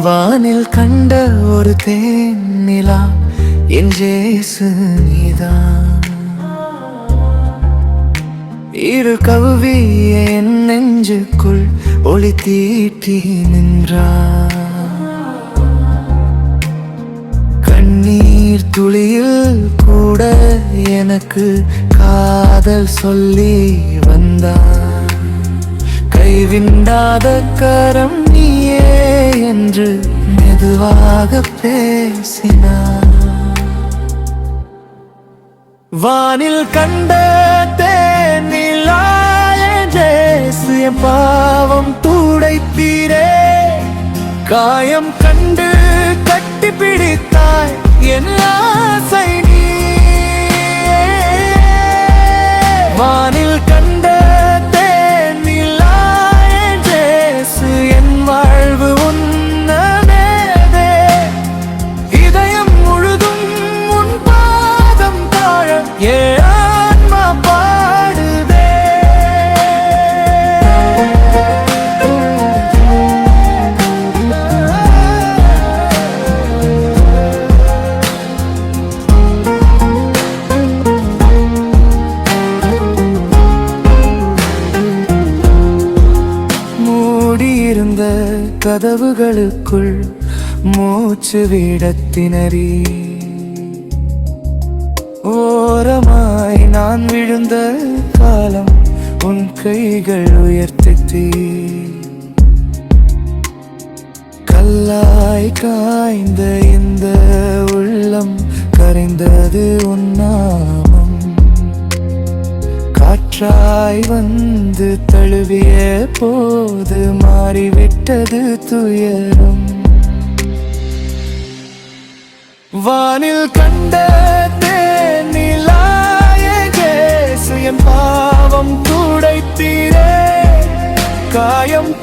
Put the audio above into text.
வானில் கண்ட ஒரு தேனிலா என் இயேசு நீதான். இரு கவ்விய என் நெஞ்சுக்குள் ஒளி தீட்டி நின்றார். கண்ணீர் துளியில் கூட எனக்கு காதல் சொல்லி வந்தார். கைவிண்டாத கரம் நீயே என்று மெதுவாக பேசினார். வானில் கண்ட தேனிலா இயேசு என் பாவம் துடைத்தீரே. காயம் கண்டு கட்டி பிடித்தாய் என் ஆசை நீயே. வானில் கண்ட தேனிலா இயேசு என் வாழ்வு உன்னதே. இதயம் முழுதும் உன் பாதம் தாழ என் ஆன்மா பாடுதே. மூடியிருந்த கதவுகளுக்குள் மூச்சு விடத்தினரி. ஓரமாய் நான் விழுந்த காலம் உன் கைகள் உயர்த்தி. கல்லாய் காய்ந்த இந்த உள்ளம் கரைந்தது உன் நாமம். காற்றாய் வந்து தழுவிய போது மாறிவிட்டது துயரம். வானில் கண்ட தேனிலா இயேசு என் பாவம் துடைத்தீரே. காயம்